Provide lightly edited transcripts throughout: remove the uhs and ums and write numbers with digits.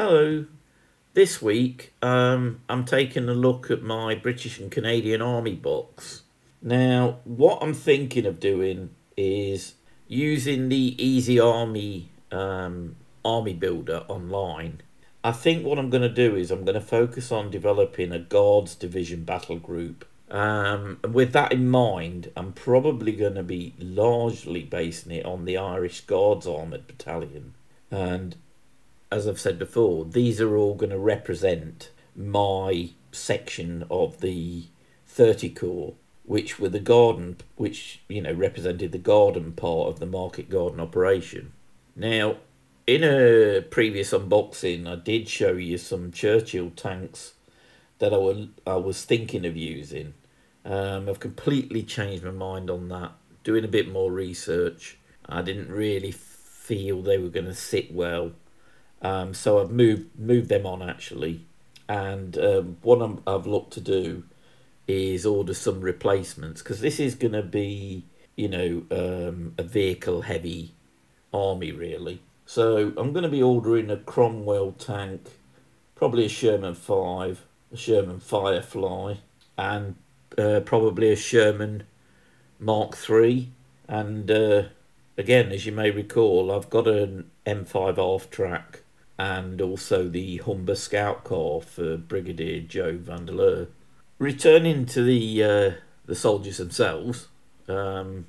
Hello. This week, I'm taking a look at my British and Canadian Army box. Now, what I'm thinking of doing is using the Easy Army Army Builder online. I think what I'm going to do is I'm going to focus on developing a Guards Division Battlegroup. And with that in mind, I'm probably going to be largely basing it on the Irish Guards Armoured Battalion. And as I've said before, these are all going to represent my section of the 30 Corps, which were the garden, which represented the garden part of the market garden operation. Now, in a previous unboxing, I did show you some Churchill tanks that I was thinking of using. I've completely changed my mind on that. Doing a bit more research, I didn't really feel they were going to sit well. So I've moved them on actually, and what I've looked to do is order some replacements, because this is going to be a vehicle heavy army really. So I'm going to be ordering a Cromwell tank, probably a Sherman 5, a Sherman Firefly, and probably a Sherman Mark 3. And again, as you may recall, I've got an M5 half track and also the Humber Scout Car for Brigadier Joe Vandeleur. Returning to the soldiers themselves, I'm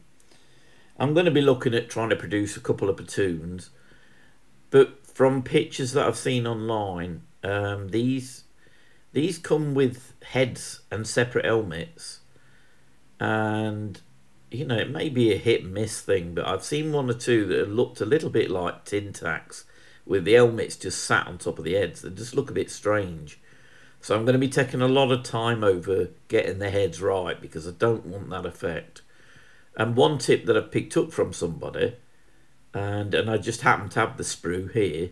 going to be looking at trying to produce a couple of platoons, but from pictures that I've seen online, these come with heads and separate helmets, and it may be a hit and miss thing, but I've seen one or two that have looked a little bit like tin tacks, with the helmets just sat on top of the heads. They just look a bit strange. So I'm going to be taking a lot of time over getting the heads right, because I don't want that effect. And one tip that I've picked up from somebody, and I just happen to have the sprue here,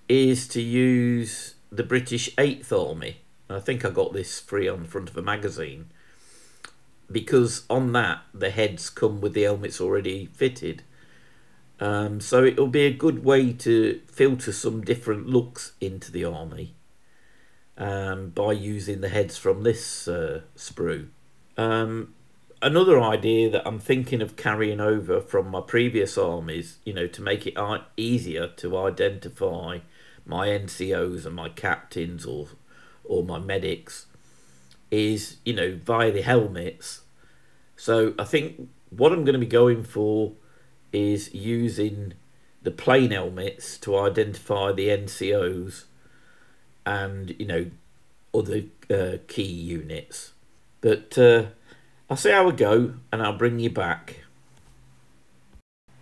is to use the British 8th Army. I think I got this free on the front of a magazine, because on that the heads come with the helmets already fitted. So it'll be a good way to filter some different looks into the army by using the heads from this sprue. Another idea that I'm thinking of carrying over from my previous armies, to make it easier to identify my NCOs and my captains or my medics, is via the helmets. So I think what I'm going to be going for is using the plain helmets to identify the NCOs and other key units. But I'll see how we go, and I'll bring you back.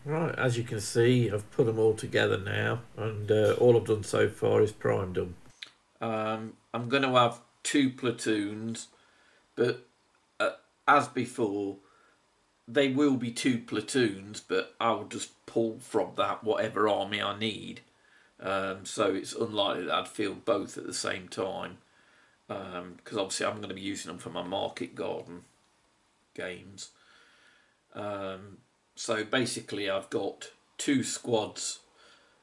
Right, as you can see, I've put them all together now, and all I've done so far is primed them. I'm going to have 2 platoons, but as before, they will be 2 platoons, but I'll just pull from that whatever army I need. So it's unlikely that I'd field both at the same time, because obviously I'm going to be using them for my market garden games. So basically I've got 2 squads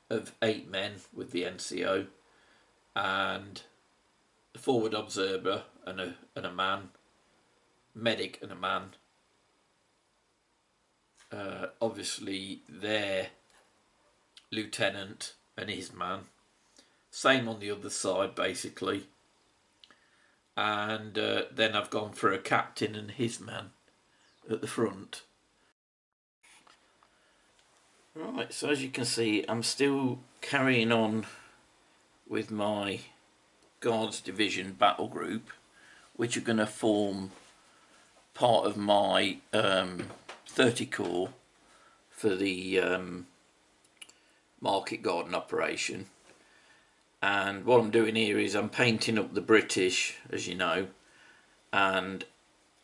of 8 men with the NCO, and a forward observer and a man, medic and a man. Obviously their lieutenant and his man. Same on the other side basically. And then I've gone for a captain and his man at the front. Right, so as you can see, I'm still carrying on with my Guards Division Battlegroup, which are going to form part of my 30 Corps for the market garden operation. And what I'm doing here is I'm painting up the British, as you know, and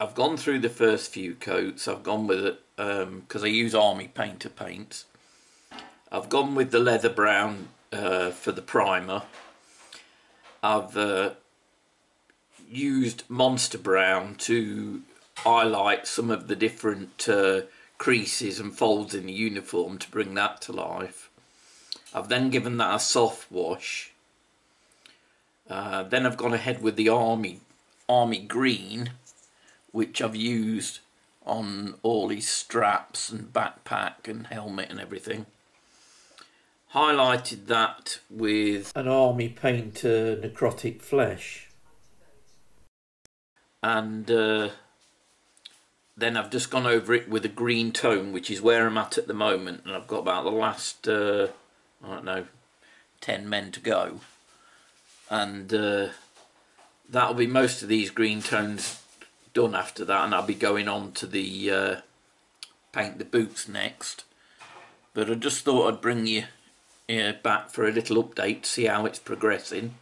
I've gone through the first few coats. I've gone with it because I use army painter paints. I've gone with the leather brown for the primer. I've used monster brown to highlight some of the different creases and folds in the uniform to bring that to life. I've then given that a soft wash Then I've gone ahead with the army green, which I've used on all these straps and backpack and helmet and everything. Highlighted that with an army paint necrotic flesh. And then I've just gone over it with a green tone, which is where I'm at the moment. And I've got about the last, I don't know, 10 men to go. And that'll be most of these green tones done after that. And I'll be going on to the paint the boots next. But I just thought I'd bring you back for a little update to see how it's progressing.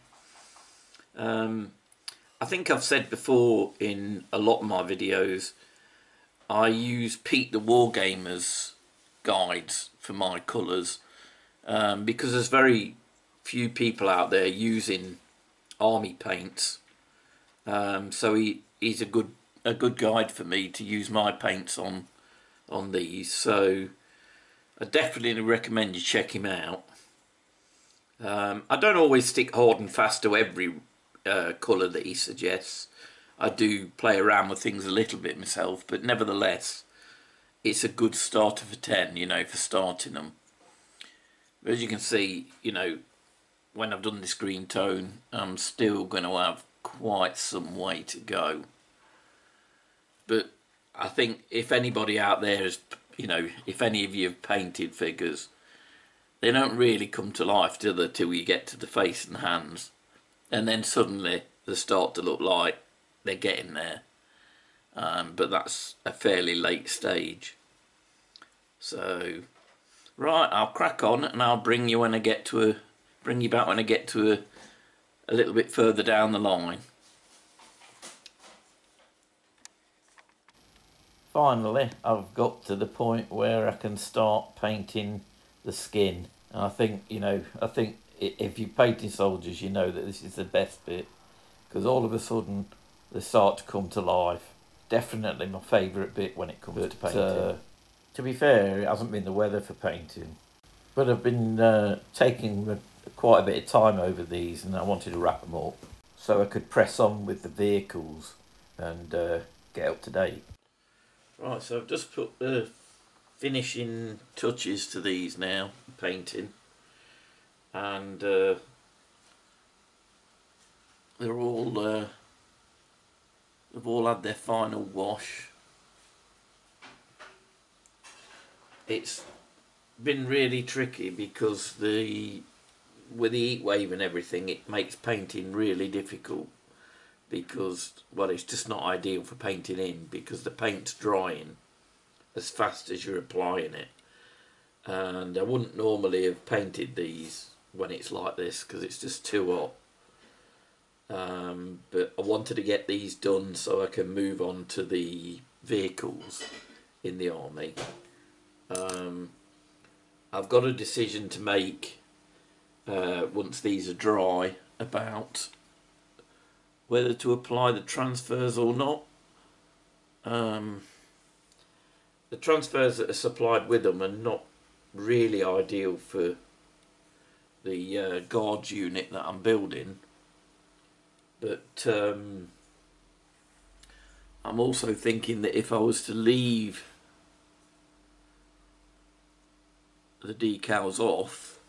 I think I've said before in a lot of my videos, I use Pete the Wargamer's guides for my colours, because there's very few people out there using army paints, so he's a good guide for me to use my paints on these. So I definitely recommend you check him out. I don't always stick hard and fast to every colour that he suggests. I do play around with things a little bit myself, but nevertheless, it's a good starter for 10, you know, for starting them. But as you can see, you know, when I've done this green tone, I'm still going to have quite some way to go. But I think if anybody out there is, you know, if any of you have painted figures, they don't really come to life, do they, till you get to the face and hands. And then suddenly they start to look like they're getting there. But that's a fairly late stage. So, right, I'll crack on and I'll bring you when I get to bring you back when I get to a little bit further down the line. Finally, I've got to the point where I can start painting the skin. And I think, you know, if you're painting soldiers, you know that this is the best bit, because all of a sudden they start to come to life. Definitely my favourite bit when it comes to painting. To be fair, it hasn't been the weather for painting, but I've been taking quite a bit of time over these, and I wanted to wrap them up so I could press on with the vehicles and get up to date. Right, so I've just put the finishing touches to these now, painting, and they're all they've all had their final wash. It's been really tricky because with the heat wave and everything, it makes painting really difficult, because, well, it's just not ideal for painting in, because the paint's drying as fast as you're applying it. And I wouldn't normally have painted these when it's like this, because it's just too hot. But I wanted to get these done so I can move on to the vehicles in the army. I've got a decision to make once these are dry about whether to apply the transfers or not. The transfers that are supplied with them are not really ideal for the Guards unit that I'm building, but I'm also thinking that if I was to leave the decals off,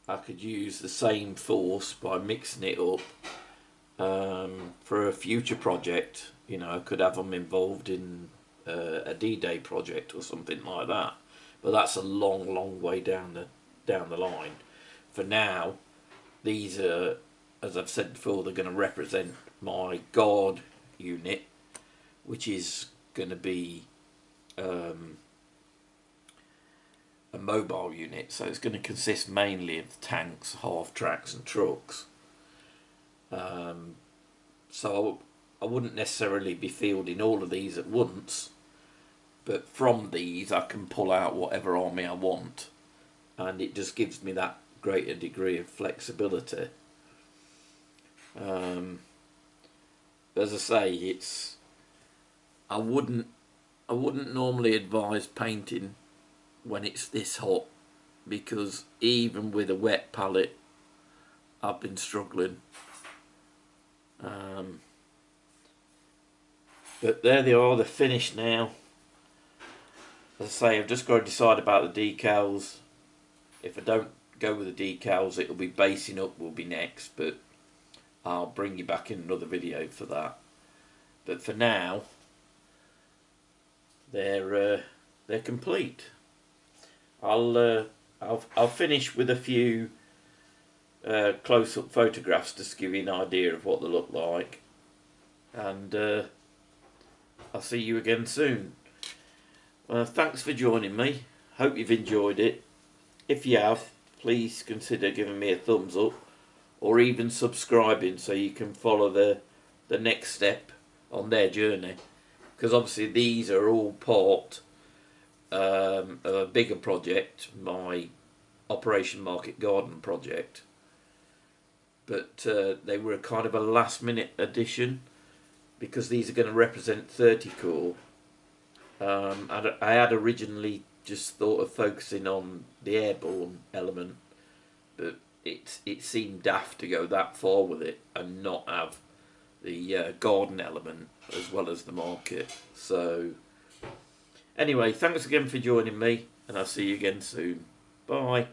I could use the same force by mixing it up for a future project. You know, I could have them involved in a D-Day project or something like that, but that's a long way down the line. For now, these are, as I've said before, they're going to represent my Guard unit, which is going to be a mobile unit, so it's going to consist mainly of tanks, half-tracks and trucks. So I wouldn't necessarily be fielding all of these at once, but from these I can pull out whatever army I want, and it just gives me that greater degree of flexibility. As I say, I wouldn't normally advise painting when it's this hot, because even with a wet palette I've been struggling. But there they are, they're finished now. As I say, I've just got to decide about the decals. If I don't go with the decals, it'll be basing up will be next, but I'll bring you back in another video for that. But for now, they're complete. I'll finish with a few close-up photographs just to give you an idea of what they look like, and I'll see you again soon. Thanks for joining me. Hope you've enjoyed it. If you have, please consider giving me a thumbs up or even subscribing so you can follow the next step on their journey, because obviously these are all part of a bigger project, my Operation Market Garden project, but they were kind of a last minute addition because these are going to represent 30 Corps. I had originally just thought of focusing on the airborne element, but it seemed daft to go that far with it and not have the garden element as well as the market. So anyway, thanks again for joining me, and I'll see you again soon. Bye.